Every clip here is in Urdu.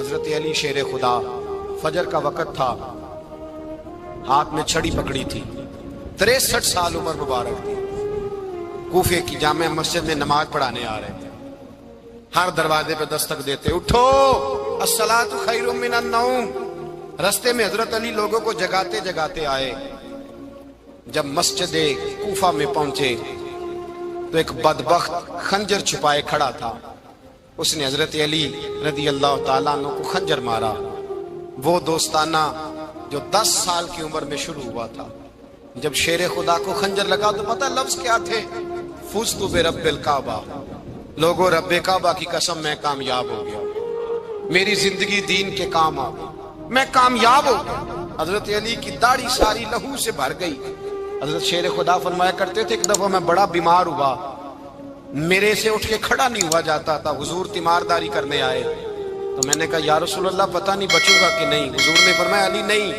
حضرت علی شیر خدا، فجر کا وقت تھا، ہاتھ میں چھڑی پکڑی تھی، 63 سال عمر مبارک تھی، کوفے کی جامع مسجد میں نماز پڑھانے آ رہے تھے۔ ہر دروازے پہ دستک دیتے، اٹھو الصلاۃ خیر من النوم۔ رستے میں حضرت علی لوگوں کو جگاتے جگاتے آئے۔ جب مسجد کوفہ میں پہنچے تو ایک بدبخت خنجر چھپائے کھڑا تھا، اس نے حضرت علی رضی اللہ تعالیٰ عنہ کو خنجر مارا۔ وہ دوستانہ جو 10 سال کی عمر میں شروع ہوا تھا، جب شیر خدا کو خنجر لگا تو پتہ لفظ کیا تھے؟ فزت برب الکعبہ، لوگوں رب کعبہ کی قسم میں کامیاب ہو گیا، میری زندگی دین کے کام آ گئی، میں کامیاب ہو گیا۔ حضرت علی کی داڑھی ساری لہو سے بھر گئی۔ حضرت شیر خدا فرمایا کرتے تھے، ایک دفعہ میں بڑا بیمار ہوا، میرے سے اٹھ کے کھڑا نہیں ہوا جاتا تھا، حضور تیمارداری کرنے آئے تو میں نے کہا یا رسول اللہ پتہ نہیں بچوں گا کہ نہیں۔ حضور نے فرمایا علی نہیں،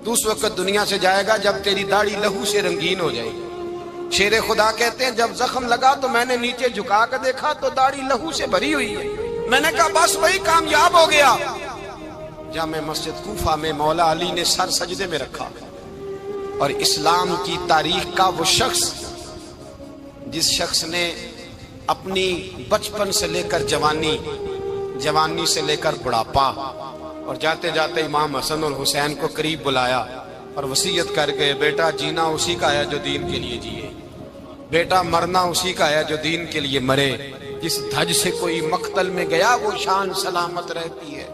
تو اس وقت دنیا سے جائے گا جب تیری داڑھی لہو سے رنگین ہو جائے گی۔ شیر خدا کہتے ہیں جب زخم لگا تو میں نے نیچے جھکا کر دیکھا تو داڑھی لہو سے بھری ہوئی ہے، میں نے کہا بس وہی کامیاب ہو گیا۔ جامع مسجد کوفہ میں مولا علی نے سر سجدے میں رکھا، اور اسلام کی تاریخ کا وہ شخص جس شخص نے اپنی بچپن سے لے کر جوانی، جوانی سے لے کر بڑھاپا، اور جاتے جاتے امام حسن اور حسین کو قریب بلایا اور وصیت کر گئے، بیٹا جینا اسی کا ہے جو دین کے لیے جیے، بیٹا مرنا اسی کا ہے جو دین کے لیے مرے، جس دھج سے کوئی مقتل میں گیا وہ شان سلامت رہتی ہے،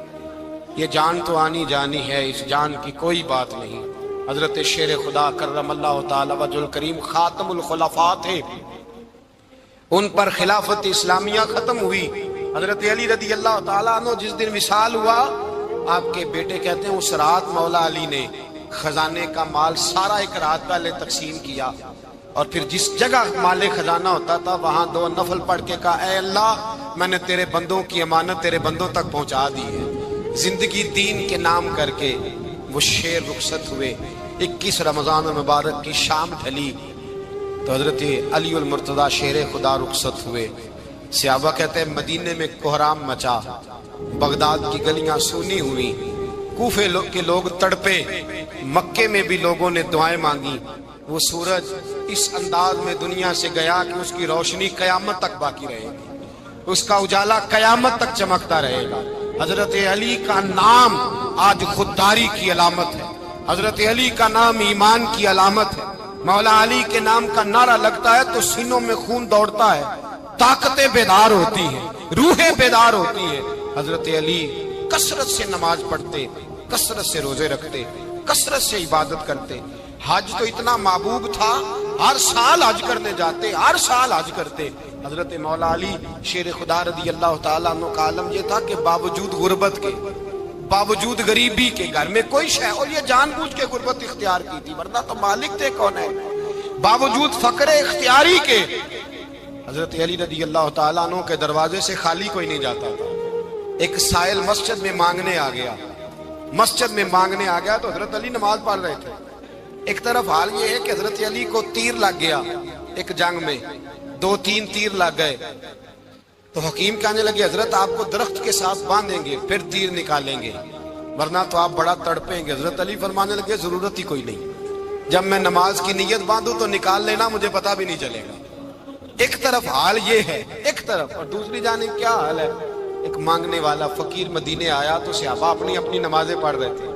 یہ جان تو آنی جانی ہے، اس جان کی کوئی بات نہیں۔ حضرت شیر خدا کرم اللہ تعالی وجہ الکریم خاتم الخلفاء تھے، ان پر خلافت اسلامیہ ختم ہوئی۔ حضرت علی رضی اللہ تعالیٰ عنہ جس دن وصال ہوا، آپ کے بیٹے کہتے ہیں اس رات مولا علی نے خزانے کا مال سارا ایک رات پہلے تقسیم کیا، اور پھر جس جگہ مال خزانہ ہوتا تھا وہاں 2 نفل پڑھ کے کہا اے اللہ میں نے تیرے بندوں کی امانت تیرے بندوں تک پہنچا دی ہے۔ زندگی دین کے نام کر کے وہ شیر رخصت ہوئے۔ 21 رمضان المبارک کی شام ڈھلی تو حضرت علی المرتضیٰ شیر خدا رخصت ہوئے۔ صحابہ کہتے ہیں مدینے میں کوہرام مچا، بغداد کی گلیاں سونی ہوئی، کوفے کے لوگ تڑپے، مکے میں بھی لوگوں نے دعائیں مانگی۔ وہ سورج اس انداز میں دنیا سے گیا کہ اس کی روشنی قیامت تک باقی رہے گی، اس کا اجالا قیامت تک چمکتا رہے گا۔ حضرت علی کا نام آج خودداری کی علامت ہے، حضرت علی کا نام ایمان کی علامت ہے۔ مولا علی کے نام کا نعرہ لگتا ہے تو سینوں میں خون دوڑتا ہے، طاقتیں بیدار ہوتی ہیں، روحیں بیدار ہوتی ہیں۔ حضرت علی کثرت سے نماز پڑھتے، کثرت سے روزے رکھتے، کثرت سے عبادت کرتے۔ حج تو اتنا محبوب تھا، ہر سال حج کرنے جاتے، ہر سال حج کرتے۔ حضرت مولا علی شیر خدا رضی اللہ تعالیٰ عنہ کا عالم یہ تھا کہ باوجود غربت کے، باوجود غریبی کے، گھر میں کوئی شے، اور یہ جان بوجھ کے غربت اختیار کی تھی ورنہ تو مالک تھے کون ہے، باوجود فقر اختیاری کے حضرت علی رضی اللہ تعالیٰ عنہ کے دروازے سے خالی کوئی نہیں جاتا تھا۔ ایک سائل مسجد میں مانگنے آ گیا، مسجد میں مانگنے آ گیا تو حضرت علی نماز پڑھ رہے تھے۔ ایک طرف حال یہ ہے کہ حضرت علی کو تیر لگ گیا، ایک جنگ میں 2-3 تیر لگ گئے تو حکیم کہنے لگے حضرت آپ کو درخت کے ساتھ باندھیں گے پھر تیر نکالیں گے ورنہ تو آپ بڑا تڑپیں گے۔ حضرت علی فرمانے لگے ضرورت ہی کوئی نہیں، جب میں نماز کی نیت باندھوں تو نکال لینا، مجھے پتہ بھی نہیں چلے گا۔ ایک طرف حال یہ ہے، ایک طرف، اور دوسری جانب کیا حال ہے؟ ایک مانگنے والا فقیر مدینے آیا تو صحابہ اپنی اپنی نمازیں پڑھ رہے تھے،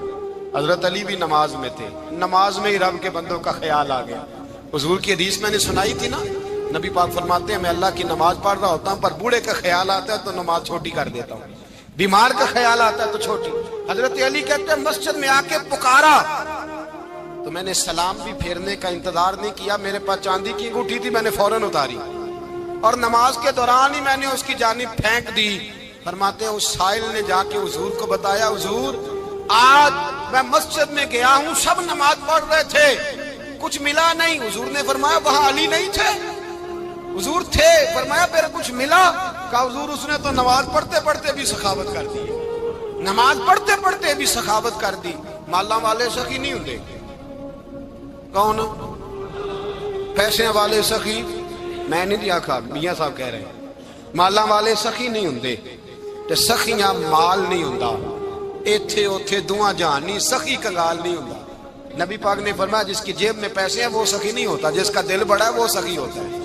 حضرت علی بھی نماز میں تھے، نماز میں ہی رب کے بندوں کا خیال آ گیا۔ حضور کی حدیث میں نے سنائی تھی نا، نبی پاک فرماتے ہیں میں اللہ کی نماز پڑھ رہا ہوتا ہوں پر بوڑھے کا خیال آتا ہے تو نماز چھوٹی کر دیتا ہوں، بیمار کا خیال آتا ہے تو چھوٹی۔ حضرت علی کہتے ہیں مسجد میں آ کے پکارا تو میں نے سلام بھی پھیرنے کا انتظار نہیں کیا، میرے پاس چاندی کی انگوٹھی تھی، میں نے فوراً اتاری اور نماز کے دوران ہی میں نے اس کی جانب پھینک دی۔ فرماتے ہیں اس سائل نے جا کے حضور کو بتایا حضور آج میں مسجد میں گیا ہوں، سب نماز پڑھ رہے تھے، کچھ ملا نہیں۔ حضور نے فرمایا وہاں علی نہیں تھے؟ حضور تھے۔ فرمایا پھر کچھ ملا؟ کہا حضور اس نے تو نماز پڑھتے پڑھتے بھی سخاوت کر دی، نماز پڑھتے پڑھتے بھی سخاوت کر دی۔ مالاں والے سخی نہیں ہوندے، کون؟ پیسے والے سخی میں نہیں آکھا، میاں صاحب کہہ رہے ہیں مالاں والے سخی نہیں ہوندے، تے سخیاں مال نہیں ہوندا، ایتھے اوتھے دعا جہان نہیں، سخی کنگال نہیں ہوندا۔ نبی پاک نے فرمایا جس کی جیب میں پیسے ہیں وہ سخی نہیں ہوتا، جس کا دل بڑا ہے وہ سخی ہوتا ہے۔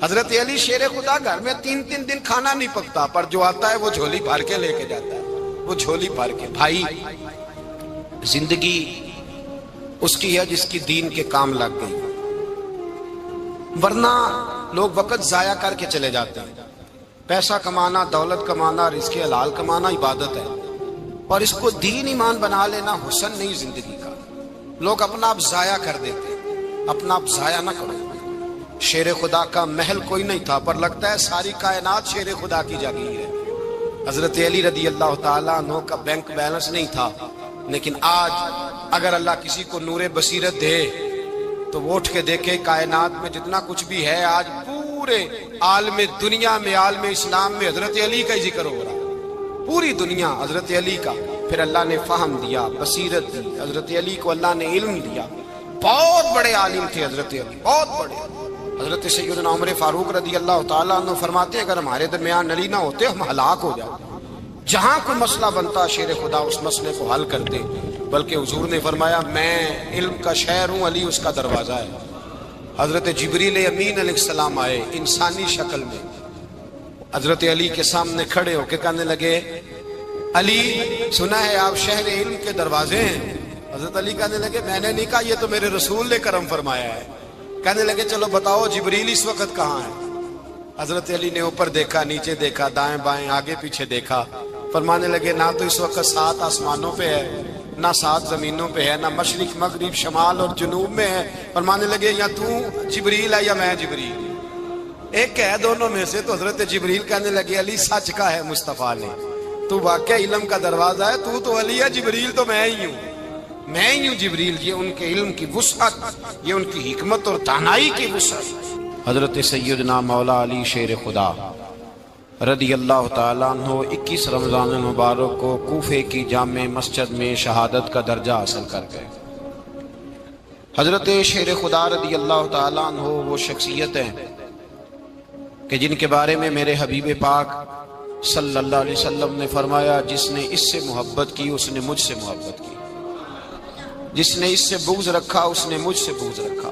حضرت علی شیر خدا گھر میں 3 دن کھانا نہیں پکتا، پر جو آتا ہے وہ جھولی بھر کے لے کے جاتا ہے، وہ جھولی بھر کے۔ بھائی زندگی اس کی ہے جس کی دین کے کام لگ گئی، ورنہ لوگ وقت ضائع کر کے چلے جاتے ہیں۔ پیسہ کمانا، دولت کمانا، رزق حلال کمانا عبادت ہے، اور اس کو دین ایمان بنا لینا حسن نہیں زندگی کا۔ لوگ اپنا آپ ضائع کر دیتے، اپنا آپ ضائع نہ کرو۔ شیر خدا کا محل کوئی نہیں تھا، پر لگتا ہے ساری کائنات شیر خدا کی جاگیر ہے۔ حضرت علی رضی اللہ تعالیٰ عنہ کا بینک بیلنس نہیں تھا، لیکن آج اگر اللہ کسی کو نور بصیرت دے تو وہ اٹھ کے دیکھے کائنات میں جتنا کچھ بھی ہے، آج پورے عالم دنیا میں، عالم اسلام میں حضرت علی کا ہی ذکر ہو رہا ہے، پوری دنیا حضرت علی کا۔ پھر اللہ نے فہم دیا، بصیرت دی، حضرت علی کو اللہ نے علم دیا۔ بہت بڑے عالم تھے حضرت علی، بہت بڑے۔ حضرت سیدنا عمر فاروق رضی اللہ تعالیٰ عنہ فرماتے ہیں اگر ہمارے درمیان علی نہ ہوتے ہم ہلاک ہو جاتے، جہاں کوئی مسئلہ بنتا شیر خدا اس مسئلے کو حل کرتے۔ بلکہ حضور نے فرمایا میں علم کا شہر ہوں، علی اس کا دروازہ ہے۔ حضرت جبریل امین علیہ السلام آئے انسانی شکل میں، حضرت علی کے سامنے کھڑے ہو کے کہنے لگے علی سنا ہے آپ شہر علم کے دروازے ہیں۔ حضرت علی کہنے لگے میں نے نہیں کہا، یہ تو میرے رسول نے کرم فرمایا ہے۔ کہنے لگے چلو بتاؤ جبریل اس وقت کہاں ہے؟ حضرت علی نے اوپر دیکھا، نیچے دیکھا، دائیں بائیں، آگے پیچھے دیکھا، فرمانے لگے نہ تو اس وقت 7 آسمانوں پہ ہے، نہ 7 زمینوں پہ ہے، نہ مشرق مغرب شمال اور جنوب میں ہے۔ فرمانے لگے یا تو جبریل ہے یا میں جبریل، ایک ہے دونوں میں سے۔ تو حضرت جبریل کہنے لگے علی سچ کا ہے مصطفیٰ نے، تو واقعہ علم کا دروازہ ہے، تو علی ہے، جبریل تو میں ہی ہوں، میں ہی ہوں جبریل۔ یہ ان کے علم کی وسعت، یہ ان کی حکمت اور دانائی کی وسعت۔ حضرت سیدنا مولا علی شیر خدا رضی اللہ تعالیٰ عنہ 21 رمضان المبارک کو کوفے کی جامع مسجد میں شہادت کا درجہ حاصل کر گئے۔ حضرت شیر خدا رضی اللہ تعالیٰ عنہ وہ شخصیت ہیں کہ جن کے بارے میں میرے حبیب پاک صلی اللہ علیہ وسلم نے فرمایا جس نے اس سے محبت کی اس نے مجھ سے محبت کی، جس نے اس سے بغض رکھا اس نے مجھ سے بغض رکھا۔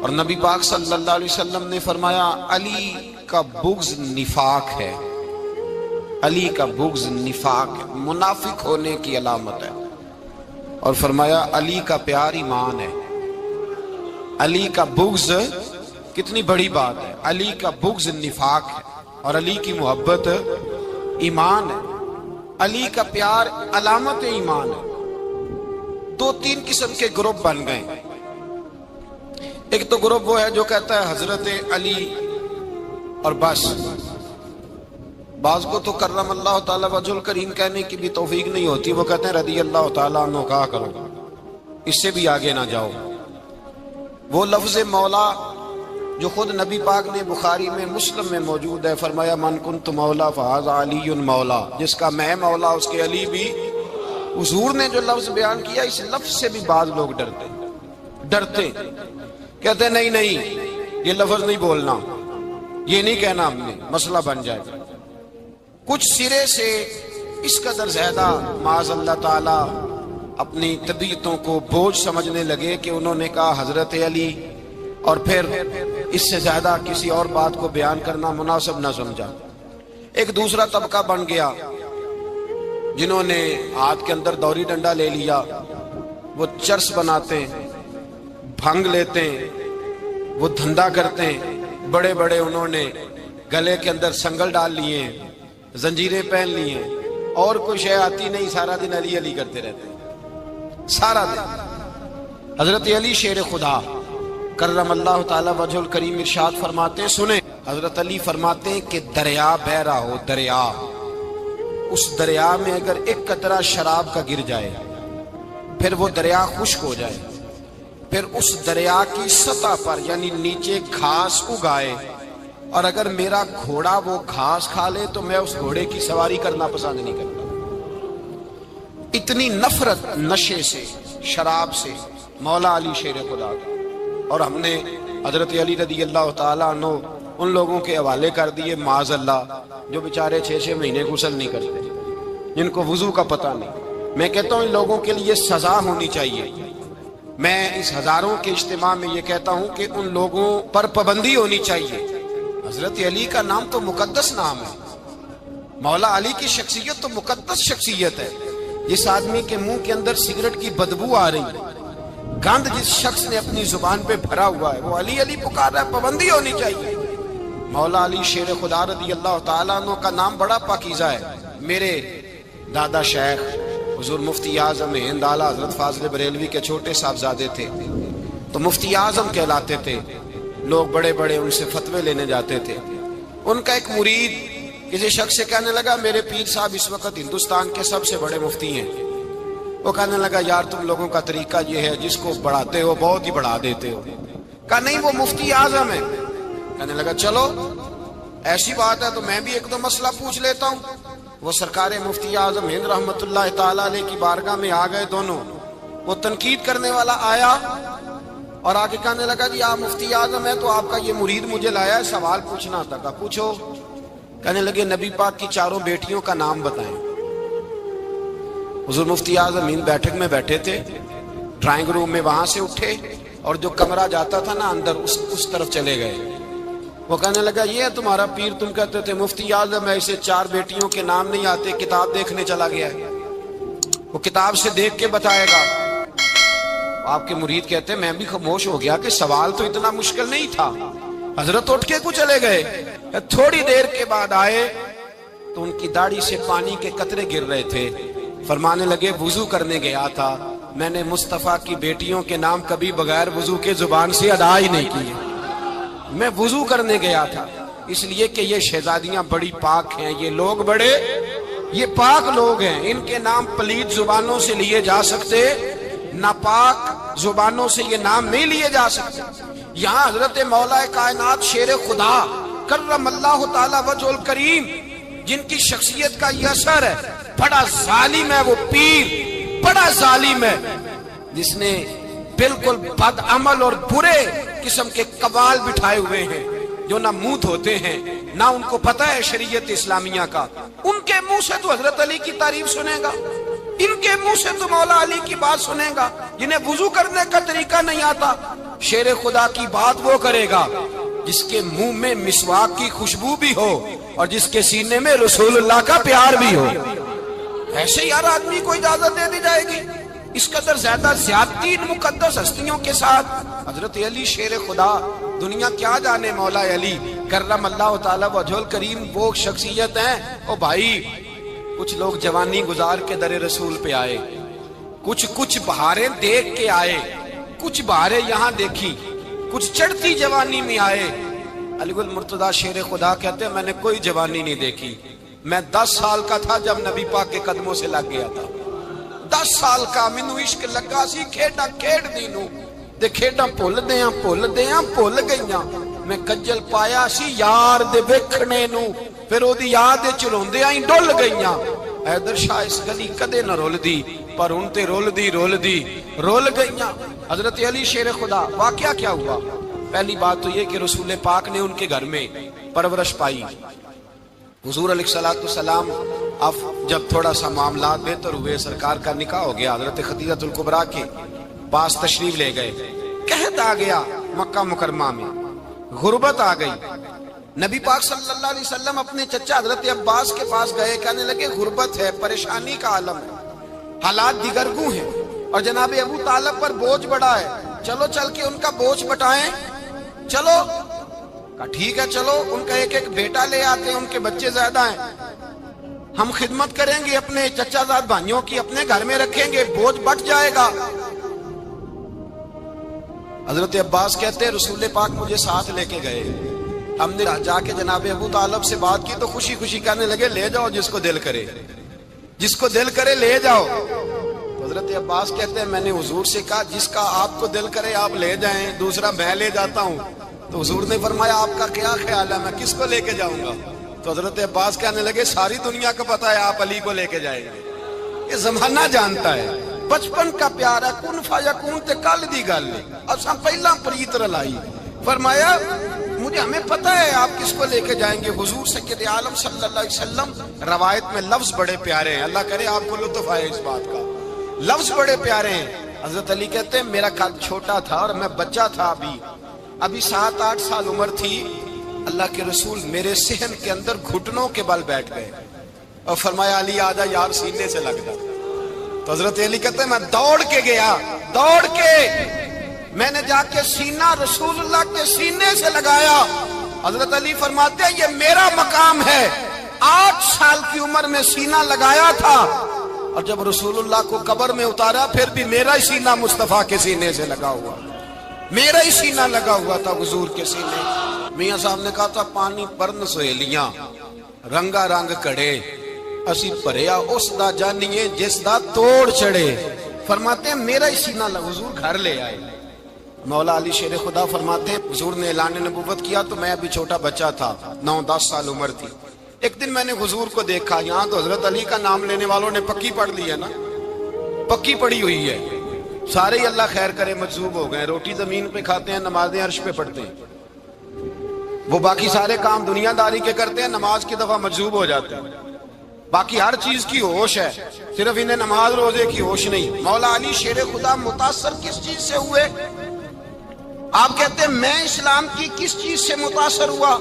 اور نبی پاک صلی اللہ علیہ وسلم نے فرمایا علی کا بغض نفاق ہے، علی کا بغض نفاق ہے، منافق ہونے کی علامت ہے۔ اور فرمایا علی کا پیار ایمان ہے، علی کا بغض کتنی بڑی بات ہے، علی کا بغض نفاق ہے اور علی کی محبت ایمان ہے، علی کا پیار علامت ایمان ہے۔ 2-3 قسم کے گروپ بن گئے۔ ایک تو گروپ وہ ہے جو کہتا ہے حضرت علی اور بس، بعض کو تو کرم اللہ تعالیٰ وجہ الکریم کہنے کی بھی توفیق نہیں ہوتی، وہ کہتے ہیں رضی اللہ تعالیٰ عنہ کہا کرو، اس سے بھی آگے نہ جاؤ۔ وہ لفظ مولا جو خود نبی پاک نے بخاری میں مسلم میں موجود ہے، فرمایا من کنت مولا فہذا علی مولا، جس کا میں مولا اس کے علی بھی۔ حضور نے جو لفظ بیان کیا اس لفظ سے بھی بعض لوگ ڈرتے کہتے ہیں نہیں یہ لفظ نہیں بولنا، یہ نہیں کہنا، ہم نے مسئلہ بن جائے گا۔ کچھ سرے سے اس قدر زیادہ معاذ اللہ تعالی اپنی طبیعتوں کو بوجھ سمجھنے لگے کہ انہوں نے کہا حضرت علی، اور پھر اس سے زیادہ کسی اور بات کو بیان کرنا مناسب نہ سمجھا۔ ایک دوسرا طبقہ بن گیا جنہوں نے ہاتھ کے اندر دوری ڈنڈا لے لیا، وہ چرس بناتے ہیں، بھنگ لیتے ہیں، وہ دھندا کرتے ہیں، بڑے بڑے انہوں نے گلے کے اندر سنگل ڈال لیے ہیں، زنجیریں پہن لی ہیں، اور کوئی شے آتی نہیں، سارا دن علی علی کرتے رہتے ہیں سارا دن۔ حضرت علی شیر خدا کرم اللہ تعالی وجہ الکریم ارشاد فرماتے ہیں، سنیں، حضرت علی فرماتے ہیں کہ دریا بہ رہا ہو، دریا، اس دریا میں اگر ایک قطرہ شراب کا گر جائے، پھر وہ دریا خشک ہو جائے، پھر اس دریا کی سطح پر یعنی نیچے گھاس اگائے، اور اگر میرا گھوڑا وہ گھاس کھا لے تو میں اس گھوڑے کی سواری کرنا پسند نہیں کرتا۔ اتنی نفرت نشے سے، شراب سے مولا علی شیر خدا کا۔ اور ہم نے حضرت علی رضی اللہ تعالیٰ عنہ ان لوگوں کے حوالے کر دیے معاذ اللہ جو بیچارے 6 مہینے غسل نہیں کرتے، جن کو وضو کا پتہ نہیں۔ میں کہتا ہوں ان لوگوں کے لیے سزا ہونی چاہیے۔ میں اس ہزاروں کے اجتماع میں یہ کہتا ہوں کہ ان لوگوں پر پابندی ہونی چاہیے۔ حضرت علی کا نام تو مقدس نام ہے، مولا علی کی شخصیت تو مقدس شخصیت ہے۔ جس آدمی کے منہ کے اندر سگریٹ کی بدبو آ رہی ہے، گند جس شخص نے اپنی زبان پہ بھرا ہوا ہے، وہ علی علی پکار رہا ہے، پابندی ہونی چاہیے۔ مولا علی شیر خدا رضی اللہ تعالیٰ عنہ کا نام بڑا پاکیزہ ہے۔ میرے دادا شیخ حضور مفتی اعظم ہند اعلیٰ حضرت فاضل بریلوی کے چھوٹے صاحبزادے تھے، تو مفتی اعظم کہلاتے تھے، لوگ بڑے بڑے ان سے فتوے لینے جاتے تھے۔ ان کا ایک مرید کسی شخص سے کہنے لگا میرے پیر صاحب اس وقت ہندوستان کے سب سے بڑے مفتی ہیں۔ وہ کہنے لگا یار تم لوگوں کا طریقہ یہ ہے، جس کو بڑھاتے ہو بہت ہی بڑھا دیتے ہو۔ کہا نہیں وہ مفتی اعظم ہے۔ کہنے لگا چلو ایسی بات ہے تو میں بھی ایک دو مسئلہ پوچھ لیتا ہوں۔ وہ سرکار مفتی اعظم ہند رحمت اللہ تعالیٰ علیہ کی بارگاہ میں آ گئے دونوں۔ وہ تنقید کرنے والا آیا اور آگے کہنے لگا جی آپ مفتی اعظم ہیں تو آپ کا یہ مرید مجھے لایا ہے سوال پوچھنا تھا۔ کہا پوچھو۔ کہنے لگے نبی پاک کی 4 بیٹیوں کا نام بتائیں۔ حضور مفتی اعظم ہند بیٹھک میں بیٹھے تھے، ڈرائنگ روم میں، وہاں سے اٹھے اور جو کمرہ جاتا تھا نا اندر اس طرف چلے گئے۔ وہ کہنے لگا یہ ہے تمہارا پیر، تم کہتے تھے مفتی اعظم ہے، اسے 4 بیٹیوں کے نام نہیں آتے، کتاب دیکھنے چلا گیا ہے، وہ کتاب سے دیکھ کے بتائے گا۔ آپ کے مرید کہتے ہیں میں بھی خاموش ہو گیا کہ سوال تو اتنا مشکل نہیں تھا۔ حضرت اٹھ کے کو چلے گئے۔ تھوڑی دیر کے بعد آئے تو ان کی داڑھی سے پانی کے قطرے گر رہے تھے۔ فرمانے لگے وضو کرنے گیا تھا، میں نے مصطفیٰ کی بیٹیوں کے نام کبھی بغیر وضو کے زبان سے ادا ہی نہیں کیے۔ میں وضو کرنے گیا تھا اس لیے کہ یہ شہزادیاں بڑی پاک ہیں، یہ لوگ بڑے یہ پاک لوگ ہیں، ان کے نام پلید زبانوں سے لیے جا سکتے، ناپاک زبانوں سے یہ نام نہیں لیے جا سکتے۔ یہاں حضرت مولا کائنات شیر خدا کرم اللہ تعالی وجہ الکریم جن کی شخصیت کا یہ اثر ہے، بڑا ظالم ہے وہ پیر، بڑا ظالم ہے جس نے بالکل بد عمل اور برے قسم کے قوال بٹھائے ہوئے ہیں، جو نہ منہ دھوتے ہیں نہ ان کو پتہ ہے شریعت اسلامیہ کا۔ ان کے منہ سے تو حضرت علی کی تعریف سنے گا، ان کے منہ سے تو مولا علی کی بات سنے گا، جنہیں وضو کرنے کا طریقہ نہیں آتا۔ شیر خدا کی بات وہ کرے گا جس کے منہ میں مسواک کی خوشبو بھی ہو اور جس کے سینے میں رسول اللہ کا پیار بھی ہو۔ ایسے یار آدمی کو اجازت دے دی جائے گی؟ اس قدر زیادہ زیادتی ان مقدس ہستیوں کے ساتھ۔ حضرت علی شیر خدا، دنیا کیا جانے مولا علی کرم اللہ تعالی وجہ الکریم وہ شخصیت ہیں۔ او بھائی کچھ لوگ جوانی گزار کے در رسول پہ آئے، کچھ بہاریں دیکھ کے آئے، کچھ بہاریں یہاں دیکھی، کچھ چڑھتی جوانی میں آئے۔ علی گل مرتضیٰ شیر خدا کہتے ہیں میں نے کوئی جوانی نہیں دیکھی، میں 10 سال کا تھا جب نبی پاک کے قدموں سے لگ گیا تھا۔ 10 سال کا مینوں عشق لگا سی، کھیڈا کھیڈ دی نو تے کھیڈاں بھول دیاں بھول گئیاں، میں کجل پایا سی یار دے ویکھنے نو، پھر او دی یاد وچ روندیاں ہی ڈل گئیاں۔ حیدر شاہ اس گلی کدے نہ رول دی، پر ان تے رول دی رول گئیاں۔ حضرت علی شیر خدا، واقعہ کیا ہوا؟ پہلی بات تو یہ کہ رسول پاک نے ان کے گھر میں پرورش پائی۔ حضور علیہ السلام اب جب تھوڑا سا معاملات بہتر ہوئے، سرکار کا نکاح ہو گیا، حضرت خدیجہ الکبریٰ کے پاس تشریف لے گئے، قحط آ گیا مکہ مکرمہ میں، غربت آ گئی۔ نبی پاک صلی اللہ علیہ وسلم اپنے چچا حضرت عباس کے پاس گئے، کہنے لگے غربت ہے، پریشانی کا عالم ہے، حالات دیگرگوں ہیں اور جناب ابو طالب پر بوجھ بڑا ہے، چلو چل کے ان کا بوجھ بٹائیں۔ چلو کہا ٹھیک ہے چلو، ان کا ایک بیٹا لے آتے ہیں، ان کے بچے زیادہ ہیں، ہم خدمت کریں گے اپنے چچا زاد بھائیوں کی، اپنے گھر میں رکھیں گے، بوجھ بٹ جائے گا۔ حضرت عباس کہتے ہیں رسول پاک مجھے ساتھ لے کے گئے، ہم نے جا کے جناب ابو طالب سے بات کی تو خوشی خوشی کہنے لگے لے جاؤ جس کو دل کرے لے جاؤ۔ حضرت عباس کہتے ہیں میں نے حضور سے کہا جس کا آپ کو دل کرے آپ لے جائیں، دوسرا میں لے جاتا ہوں۔ تو حضور نے فرمایا آپ کا کیا خیال ہے، میں کس کو لے کے جاؤں گا؟ تو حضرت عباس کہنے لگے ساری دنیا کو پتا ہے آپ علی کو لے کے جائیں گے، یہ زمانہ جانتا ہے، بچپن کا پیار ہے، کن فیکون تے کل دی گل ہے، اساں پہلا پریت رلائی۔ فرمایا مجھے ہمیں پتہ ہے آپ کس کو لے کے جائیں گے، حضور سید عالم صلی اللہ علیہ وسلم۔ روایت میں لفظ بڑے پیارے ہیں، اللہ کرے آپ کو لطف آئے اس بات کا، لفظ بڑے پیارے ہیں۔ حضرت علی کہتے ہیں میرا قد چھوٹا تھا اور میں بچہ تھا، ابھی 7-8 سال عمر تھی، اللہ کے رسول میرے صحن کے اندر گھٹنوں کے بل بیٹھ گئے اور فرمایا علی آجا یار سینے سے لگ جا۔ تو حضرت علی کہتے ہیں میں دوڑ کے گیا، دوڑ کے میں نے جا کے سینہ رسول اللہ کے سینے سے لگایا۔ حضرت علی فرماتے ہیں یہ میرا مقام ہے، 8 سال کی عمر میں سینہ لگایا تھا، اور جب رسول اللہ کو قبر میں اتارا پھر بھی میرا ہی سینہ مصطفیٰ کے سینے سے لگا ہوا، میرا ہی سینہ لگا ہوا تھا حضور کے سینے۔ میاں صاحب نے کہا تھا پانی پرن سہیلیاں رنگا رنگ کڑے، اسی پریا اس دا جانیے جس دا توڑ چڑھے۔ فرماتے ہیں میرا ہی سینہ لگا، حضور گھر لے آئے۔ مولا علی شیر خدا فرماتے ہیں حضور نے اعلان نبوت کیا تو میں ابھی چھوٹا بچہ تھا، 9-10 سال عمر تھی۔ ایک دن میں نے حضور کو دیکھا، یہاں تو حضرت علی کا نام لینے والوں نے پکی پڑھ لی ہے نا، پکی پڑھی ہوئی ہے، سارے ہی اللہ خیر کرے مجذوب ہو گئے، روٹی زمین پہ کھاتے ہیں، نمازیں عرش پہ پڑھتے ہیں، وہ باقی سارے کام دنیا داری کے کرتے ہیں، نماز کی دفعہ مجذوب ہو جاتے ہیں، باقی ہر چیز کی ہوش ہے، صرف انہیں نماز روزے کی ہوش نہیں۔ مولا علی شیر خدا متاثر کس چیز سے ہوئے؟ آپ کہتے ہیں میں اسلام کی کس چیز سے متاثر ہوا؟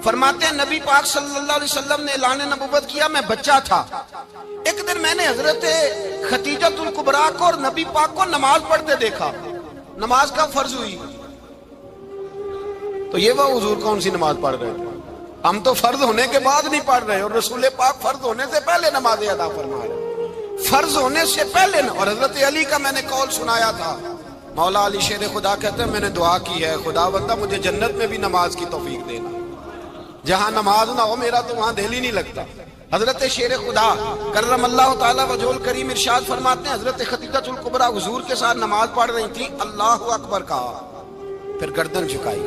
فرماتے ہیں نبی پاک صلی اللہ علیہ وسلم نے اعلان نبوت کیا، میں بچہ تھا، ایک دن میں نے حضرت خدیجہ الکبریٰ کو اور نبی پاک کو نماز پڑھتے دیکھا، نماز کا فرض ہوئی تو یہ وہ حضور کون سی نماز پڑھ رہے تھے؟ ہم تو فرض ہونے کے بعد نہیں پڑھ رہے، اور رسول پاک فرض ہونے سے پہلے نماز ادا فرما رہے، فرض ہونے سے پہلے۔ اور حضرت علی کا میں نے قول سنایا تھا، مولا علی شیر خدا کہتے ہیں میں نے دعا کی ہے خدا بندہ مجھے جنت میں بھی نماز کی توفیق دینا، جہاں نماز نہ ہو میرا تو وہاں دل ہی نہیں لگتا۔ حضرت شیر خدا کرم اللہ تعالیٰ وجہہ الکریم ارشاد فرماتے ہیں حضرت خدیجہ الکبریٰ حضور کے ساتھ نماز پڑھ رہی تھیں، اللہ اکبر کہا، پھر گردن جھکائی،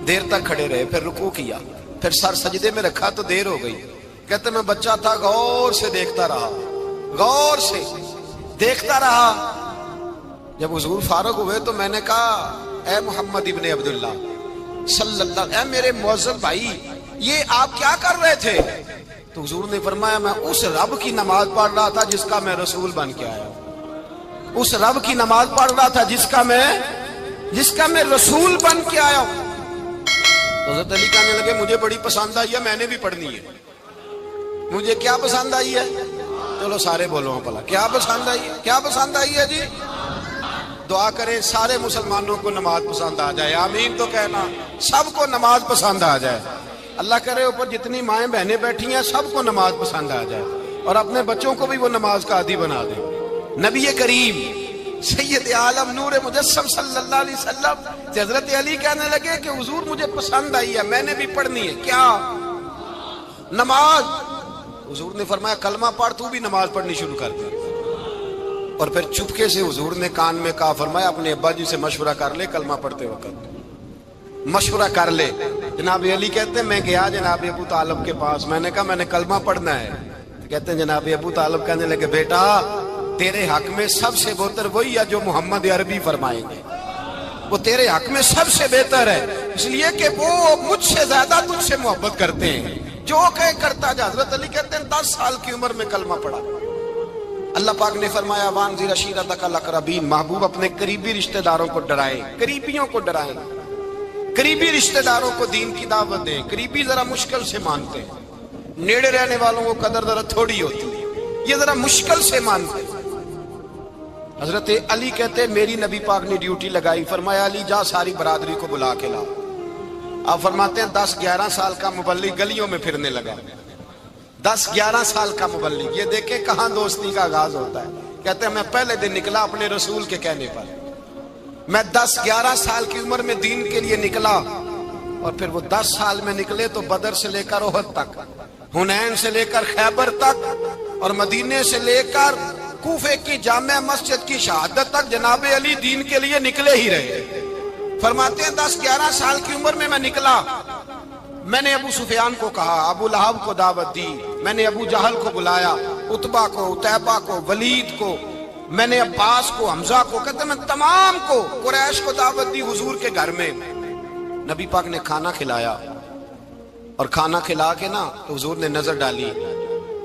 دیر تک کھڑے رہے، پھر رکوع کیا، پھر سر سجدے میں رکھا تو دیر ہو گئی۔ کہتے میں بچہ تھا، غور سے دیکھتا رہا، غور سے دیکھتا رہا۔ جب حضور فارغ ہوئے تو میں نے کہا اے محمد ابن عبداللہ صلی اللہ، اے میرے معزز بھائی یہ آپ کیا کر رہے تھے؟ تو حضور نے فرمایا میں اس رب کی نماز پڑھ رہا تھا جس کا میں رسول بن کے آیا ہوں، اس رب کی نماز پڑھ رہا تھا جس کا میں رسول بن کے آیا ہوں۔ تو حضرت علی کہنے لگے مجھے بڑی پسند آئی ہے، میں نے بھی پڑھنی ہے۔ مجھے کیا پسند آئی ہے؟ چلو سارے بولو پلا، کیا پسند آئی ہے؟ کیا پسند آئی ہے جی؟ دعا کریں سارے مسلمانوں کو نماز پسند آ جائے، آمین تو کہنا، سب کو نماز پسند آ جائے۔ اللہ کرے اوپر جتنی مائیں بہنیں بیٹھی ہیں سب کو نماز پسند آ جائے، اور اپنے بچوں کو بھی وہ نماز کا عادی بنا دیں۔ نبی کریم سید عالم نور مجسم صلی اللہ علیہ وسلم سے حضرت علی کہنے لگے کہ حضور مجھے پسند آئی ہے، میں نے بھی پڑھنی ہے، کیا؟ نماز۔ حضور نے فرمایا کلمہ پڑھ، تو بھی نماز پڑھنی شروع کر دے۔ اور پھر چپکے سے حضور نے کان میں کہا، فرمایا اپنے ابا جی سے مشورہ کر لے، کلمہ پڑھتے وقت مشورہ کر لے۔ جناب علی کہتے ہیں میں گیا جناب ابو طالب کے پاس، میں نے کہا میں نے کلمہ پڑھنا ہے۔ کہتے ہیں جناب ابو طالب کہنے لگے بیٹا تیرے حق میں سب سے بہتر وہی ہے جو محمد عربی فرمائیں گے، وہ تیرے حق میں سب سے بہتر ہے، اس لیے کہ وہ مجھ سے زیادہ تجھ سے محبت کرتے ہیں، جو کہے کرتا جا۔ حضرت علی کہتے ہیں 10 سال کی عمر میں کلمہ پڑھا۔ اللہ پاک نے فرمایا وانذر عشیرتک الاقربین، محبوب اپنے قریبی رشتہ داروں کو ڈرائیں، قریبیوں کو ڈرائیں، قریبی رشتہ داروں کو دین کی دعوت دیں۔ قریبی ذرا مشکل سے مانتے ہیں، نیڑے رہنے والوں کو قدر ذرا تھوڑی ہوتی ہے، یہ ذرا مشکل سے مانتے ہیں۔ حضرت علی کہتے ہیں میری نبی پاک نے ڈیوٹی لگائی، فرمایا علی جا ساری برادری کو بلا کے لا۔ آپ فرماتے ہیں 10-11 سال کا مبلغ گلیوں میں پھرنے لگا، 10-11 سال کا مبلغ، یہ دیکھیں کہاں دوستی کا آغاز ہوتا ہے۔ کہتے ہیں میں پہلے دن نکلا اپنے رسول کے کہنے پر، میں 10-11 سال کی عمر میں دین کے لیے نکلا، اور پھر وہ 10 سال میں نکلے تو بدر سے لے کر احد تک، حنین سے لے کر خیبر تک، اور مدینے سے لے کر کوفے کی جامع مسجد کی شہادت تک جناب علی دین کے لیے نکلے ہی رہے۔ فرماتے ہیں 10-11 سال کی عمر میں نکلا، میں نے ابو سفیان کو کہا، ابو لہب کو دعوت دی، میں نے ابو جہل کو بلایا، عتبہ کو، عتیبہ کو، ولید کو، میں نے عباس کو، حمزہ کو، کہتے میں تمام کو، قریش کو دعوت دی حضور کے گھر میں۔ نبی پاک نے کھانا کھلایا، اور کھانا کھلا کے نا تو حضور نے نظر ڈالی،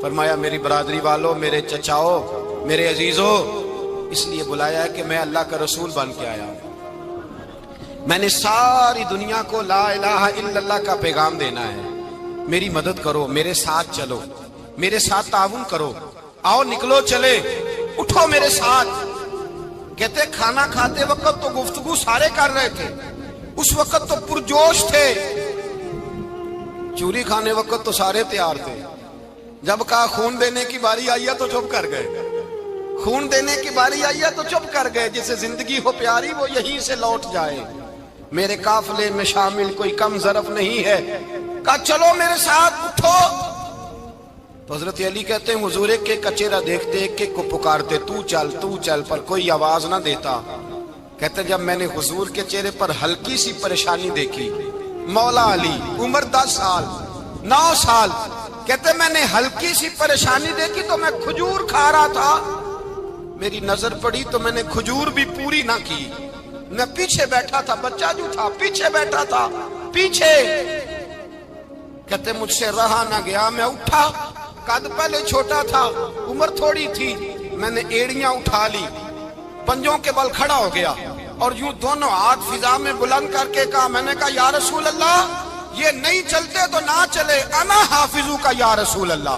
فرمایا میری برادری والوں، میرے چچاؤ، میرے عزیزوں، اس لیے بلایا ہے کہ میں اللہ کا رسول بن کے آیا ہوں، میں نے ساری دنیا کو لا الہ الا اللہ کا پیغام دینا ہے، میری مدد کرو، میرے ساتھ چلو، میرے ساتھ تعاون کرو، آؤ نکلو چلے، اٹھو میرے ساتھ۔ کہتے کھانا کھاتے وقت تو گفتگو سارے کر رہے تھے، اس وقت تو پرجوش تھے، چوری کھانے وقت تو سارے تیار تھے، جب کہا خون دینے کی باری آئی ہے تو چپ کر گئے، خون دینے کی باری آئی ہے تو چپ کر گئے، جسے زندگی ہو پیاری وہ یہیں سے لوٹ جائے، میرے قافلے میں شامل کوئی کم ظرف نہیں ہے، کہا چلو میرے ساتھ اٹھو۔ تو حضرت علی کہتے ہیں حضور ایک ایک کا چہرہ دیکھتے، ایک ایک کو پکارتے، تو چل، پر کوئی آواز نہ دیتا۔ کہتے ہیں جب میں نے حضور کے چہرے پر ہلکی سی پریشانی دیکھی، مولا علی عمر 10 سال 9 سال، کہتے میں نے ہلکی سی پریشانی دیکھی تو میں کھجور کھا رہا تھا، میری نظر پڑی تو میں نے کھجور بھی پوری نہ کی، میں پیچھے بیٹھا تھا، بچہ جو تھا پیچھے بیٹھا تھا، پیچھے۔ کہتے مجھ سے رہا نہ گیا، میں اٹھا، قد پہلے چھوٹا تھا، عمر تھوڑی تھی، میں نے ایڑیاں اٹھا لی، پنجوں کے بل کھڑا ہو گیا، اور یوں دونوں ہاتھ فضا میں بلند کر کے کہا، میں نے کہا یا رسول اللہ یہ نہیں چلتے تو نہ چلے، انا حافظو کا یا رسول اللہ،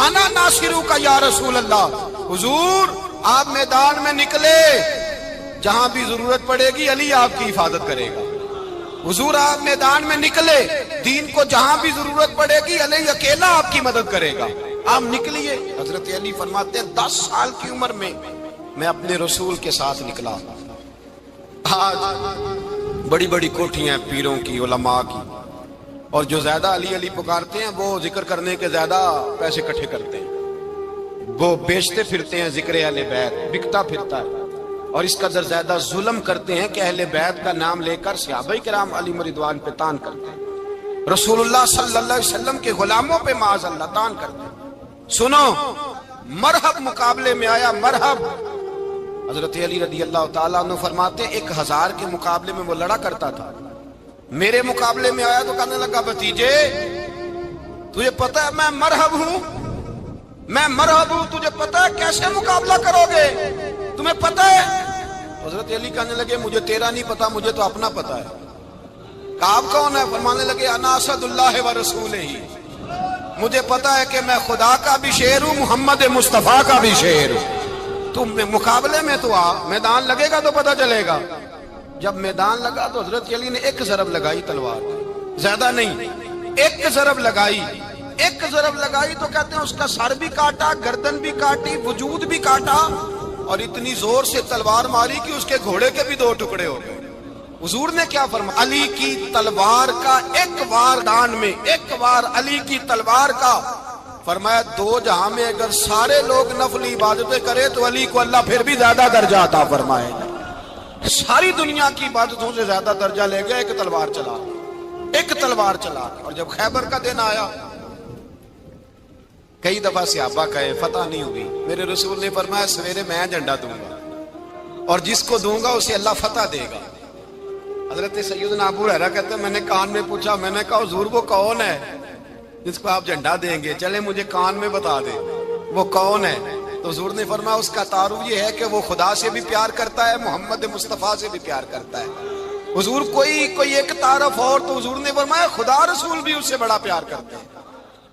انا ناصرو کا یا رسول اللہ۔ حضور آپ میدان میں نکلے، جہاں بھی ضرورت پڑے گی علی آپ کی حفاظت کرے گا، حضور آپ میدان میں نکلے، دین کو جہاں بھی ضرورت پڑے گی علی اکیلا آپ کی مدد کرے گا، آپ نکلیے۔ حضرت علی فرماتے ہیں 10 سال کی عمر میں میں اپنے رسول کے ساتھ نکلا۔ آج بڑی بڑی کوٹھیاں پیروں کی، علماء کی، اور جو زیادہ علی علی پکارتے ہیں وہ ذکر کرنے کے زیادہ پیسے اکٹھے کرتے ہیں، وہ بیچتے پھرتے ہیں ذکر اہل بیت، بکتا پھرتا ہے، اور اس قدر زیادہ ظلم کرتے ہیں کہ اہل بیت کا نام لے کر صحابہ کرام علی رضوان پہ تان کرتے ہیں، رسول اللہ صلی اللہ علیہ وسلم کے غلاموں پہ معاذ اللہ تان کرتے ہیں۔ سنو، مرحب مقابلے میں آیا، مرحب۔ حضرت علی رضی اللہ تعالیٰ عنہ فرماتے ہیں 1000 کے مقابلے میں وہ لڑا کرتا تھا، میرے مقابلے میں آیا تو کہنے لگا بھتیجے تجھے پتہ ہے میں مرحب ہوں، میں مرحب ہوں، تجھے پتہ ہے کیسے مقابلہ کرو گے، تمہیں پتہ ہے؟ حضرت علی کہنے لگے مجھے تیرا نہیں پتا، مجھے تو اپنا پتا ہے۔ کہا آپ کون ہے؟ فرمانے لگے انا اسد اللہ و رسولہ، مجھے پتا ہے کہ میں خدا کا بھی شیر ہوں، محمد مصطفیٰ کا بھی شیر ہوں، تم مقابلے میں تو آ، میدان لگے گا تو پتہ چلے گا۔ جب میدان لگا تو حضرت علی نے ایک ضرب لگائی تلوار، زیادہ نہیں، ایک ضرب لگائی، ایک ضرب لگائی تو کہتے ہیں اس کا سر بھی کاٹا، گردن بھی کاٹی، وجود بھی کاٹا، اور اتنی زور سے تلوار ماری کہ اس کے گھوڑے کے بھی 2 ٹکڑے ہو گئے۔ حضور نے کیا فرمایا؟ علی کی تلوار کا ایک وار دان میں، ایک وار علی کی تلوار کا، فرمایا 2 جہاں میں اگر سارے لوگ نفلی عبادتیں کرے تو علی کو اللہ پھر بھی زیادہ درجہ عطا فرمائے گا۔ ساری دنیا کی عبادتوں سے زیادہ درجہ لے گیا ایک تلوار چلا، ایک تلوار چلا۔ اور جب خیبر کا دن آیا، کئی دفعہ صحابہ کہے فتح نہیں ہوگی، میرے رسول نے فرمایا سویرے میں جھنڈا دوں گا، اور جس کو دوں گا اسے اللہ فتح دے گا۔ حضرت سیدنا ابو ہریرہ کہتے ہیں میں نے کان میں پوچھا، میں نے کہا حضور وہ کون ہے جس کو آپ جھنڈا دیں گے؟ چلے مجھے کان میں بتا دیں وہ کون ہے۔ تو حضور نے فرمایا اس کا تعارف یہ ہے کہ وہ خدا سے بھی پیار کرتا ہے، محمد مصطفیٰ سے بھی پیار کرتا ہے۔ حضور کوئی ایک تعارف اور، تو حضور نے فرمایا خدا رسول بھی اس سے بڑا پیار کرتے ہیں۔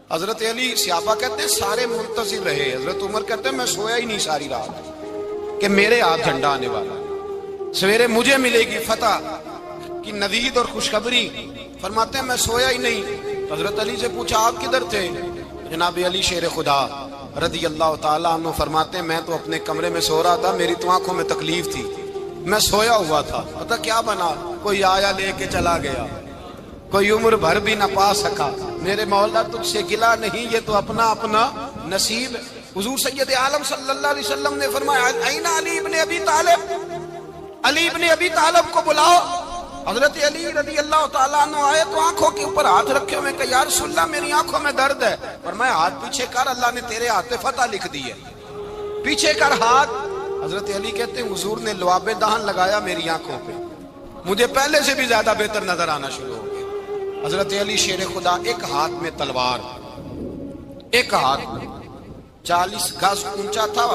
حضرت علی صحابہ کہتے ہیں سارے منتظر رہے، حضرت عمر کہتے ہیں میں سویا ہی نہیں ساری رات کہ میرے ہاتھ جھنڈا آنے والا، سویرے مجھے ملے گی فتح کی نوید اور خوشخبری۔ فرماتے ہیں میں سویا ہی نہیں۔ حضرت علی سے پوچھا آپ کدھر تھے؟ جناب علی شیر خدا رضی اللہ تعالیٰ عنہ فرماتے ہیں میں تو اپنے کمرے میں سو رہا تھا، میری تو آنکھوں میں تکلیف تھی، میں سویا ہوا تھا، پتہ کیا بنا، کوئی آیا لے کے چلا گیا، کوئی عمر بھر بھی نہ پا سکا، میرے مولا تجھ سے گلا نہیں، یہ تو اپنا اپنا نصیب ہے۔ حضور سید عالم صلی اللہ علیہ وسلم نے فرمایا این علی ابن ابی طالب، علی ابن ابی طالب کو بلاؤ۔ حضرت علی رضی اللہ تعالیٰ عنہ آئے تو آنکھوں کے اوپر ہاتھ رکھے ہوئے کہ یا رسول اللہ میری آنکھوں میں درد ہے۔ فرمایا ہاتھ پیچھے کر، اللہ نے تیرے ہاتھ پہ فتح لکھ دی ہے، پیچھے کر ہاتھ۔ حضرت علی کہتے ہیں حضور نے لعاب دہن لگایا میری آنکھوں پہ، مجھے پہلے سے بھی زیادہ بہتر نظر آنا شروع ہو گیا۔ حضرت علی شیر خدا، ایک ہاتھ میں تلوار، ایک ہاتھ میں 40 گز اونچا تھا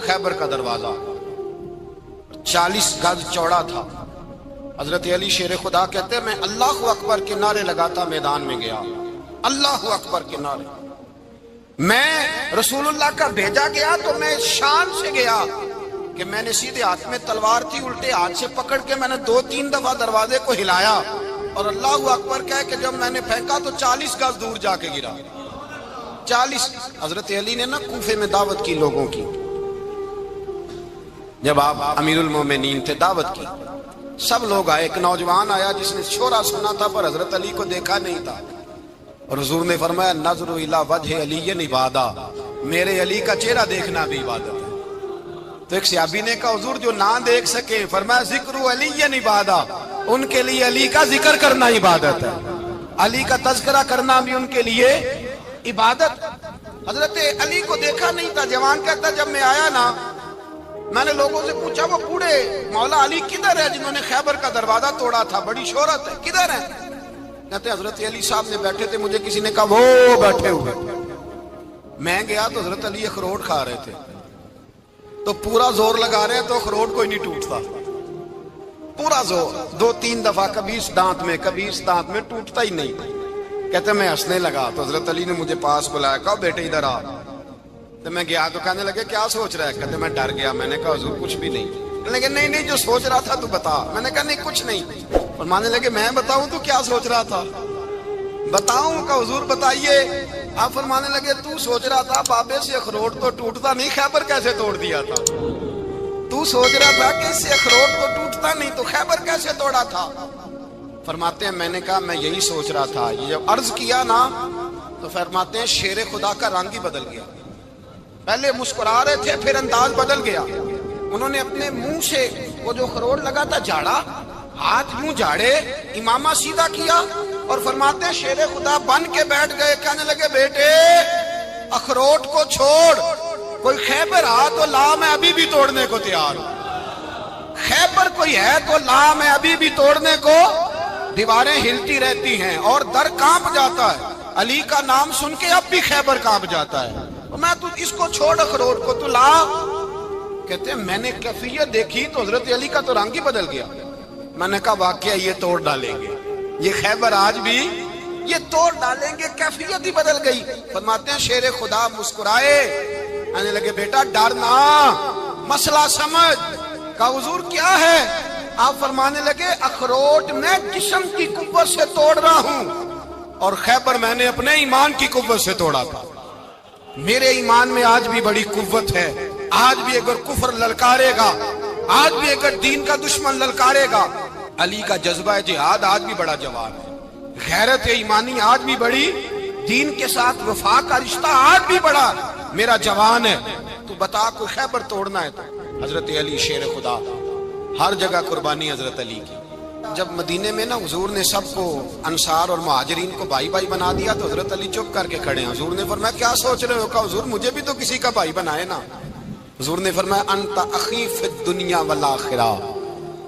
خیبر کا دروازہ، 40 گز چوڑا تھا۔ حضرت علی شیر خدا کہتے ہیں میں اللہ اکبر کے نعرے لگاتا میدان میں گیا، اللہ اکبر کے نعرے۔ میں رسول اللہ کا بھیجا گیا تو میں شان سے گیا کہ میں نے سیدھے ہاتھ میں تلوار تھی، الٹے ہاتھ سے پکڑ کے میں نے 2-3 دفعہ دروازے کو ہلایا اور اللہ اکبر کہہ کہ جب میں نے پھینکا تو 40 گز دور جا کے گرا۔ 40۔ حضرت علی نے نا کوفے میں دعوت کی لوگوں کی، جب آپ امیر المومنین تھے، دعوت کی، سب لوگ آئے۔ ایک نوجوان آیا جس نے شورا سنا تھا پر حضرت علی کو دیکھا نہیں تھا، اور حضور نے فرمایا نظر الی وجہ علی عبادہ، میرے علی کا چہرہ دیکھنا بھی عبادت ہے۔ تو ایک صحابی نے کہا حضور جو نہ دیکھ سکے، فرمایا ذکر علی عبادہ، ان کے لیے علی کا ذکر کرنا عبادت ہے، علی کا تذکرہ کرنا بھی ان کے لیے عبادت۔ حضرت علی کو دیکھا نہیں تھا۔ جوان کہتا جب میں آیا نا، میں نے لوگوں سے پوچھا وہ بوڑھے مولا علی کدھر ہے جنہوں نے خیبر کا دروازہ توڑا تھا، بڑی شہرت ہے، کدھر ہے؟ کہتے حضرت علی صاحب نے بیٹھے تھے، مجھے کسی نے کہا وہ بیٹھے ہوئے۔ میں گیا تو حضرت علی اخروٹ کھا رہے تھے، تو پورا زور لگا رہے تو اخروٹ کوئی نہیں ٹوٹتا، پورا زور 2-3 دفعہ، کبھی اس دانت میں کبھی اس دانت میں، ٹوٹتا ہی نہیں۔ کہتے میں ہنسنے لگا تو حضرت علی نے مجھے پاس بلایا، کہا بیٹے ادھر آ۔ تو میں گیا تو کہنے لگے کیا سوچ رہا ہے؟ کہتے میں ڈر گیا۔ میں نے کہا حضور کچھ بھی نہیں۔ لیکن نہیں جو سوچ رہا تھا تو بتا۔ میں نے کہا نہیں کچھ نہیں۔ فرمانے لگے میں بتاؤں تو کیا سوچ رہا تھا؟ بتاؤں؟ کہ حضور بتائیے۔ آپ فرمانے لگے تو سوچ رہا تھا بابے سے اخروٹ تو ٹوٹتا نہیں، خیبر کیسے توڑ دیا تھا؟ تو سوچ رہا تھا کہ اس سے اخروٹ تو ٹوٹتا نہیں تو خیبر کیسے توڑا تھا؟ فرماتے ہیں میں نے کہا میں یہی سوچ رہا تھا۔ یہ جب عرض کیا نا تو فرماتے ہیں شیر خدا کا رنگ ہی بدل گیا، پہلے مسکرا رہے تھے پھر انداز بدل گیا۔ انہوں نے اپنے منہ سے وہ جو خروٹ لگا تھا جھاڑا، ہاتھ یوں جھاڑے، امامہ سیدھا کیا اور فرماتے ہیں شیر خدا بن کے بیٹھ گئے۔ کہنے لگے بیٹے اخروٹ کو چھوڑ، کوئی خیبر آ تو لا، میں ابھی بھی توڑنے کو تیار ہوں۔ خیبر کوئی ہے تو لا، میں ابھی بھی توڑنے کو۔ دیواریں ہلتی رہتی ہیں اور در کانپ جاتا ہے، علی کا نام سن کے اب بھی خیبر کانپ جاتا ہے۔ میں تو اس کو چھوڑ اخروٹ کو تو لا۔ کہتے ہیں میں نے کیفیت دیکھی تو حضرت علی کا تو رنگ ہی بدل گیا۔ میں نے کہا واقعہ یہ توڑ ڈالیں گے، یہ خیبر آج بھی یہ توڑ ڈالیں گے، کیفیت ہی بدل گئی۔ فرماتے ہیں شیر خدا مسکرائے، کہنے لگے بیٹا ڈرنا، مسئلہ سمجھ۔ کہا حضور کیا ہے؟ آپ فرمانے لگے اخروٹ میں جسم کی قوت سے توڑ رہا ہوں اور خیبر میں نے اپنے ایمان کی قوت سے توڑا تھا۔ میرے ایمان میں آج بھی بڑی قوت ہے، آج بھی اگر کفر للکارے گا، آج بھی اگر دین کا دشمن للکارے گا، علی کا جذبہ جہاد آج بھی بڑا جوان ہے، غیرت ایمانی آج بھی بڑی، دین کے ساتھ وفا کا رشتہ آج بھی بڑا میرا جوان ہے۔ تو بتا کوئی خیبر توڑنا ہے تو حضرت علی شیر خدا، ہر جگہ قربانی حضرت علی کی۔ جب مدینے میں نا حضور نے سب کو انصار اور مہاجرین کو بھائی بھائی بنا دیا تو حضرت علی چپ کر کے کھڑے ہیں۔ حضور نے فرمایا کیا سوچ رہے ہو؟ کہا حضور مجھے بھی تو کسی کا بھائی بنائے نا۔ حضور نے فرمایا انت اخی فی الدنیا والآخرہ،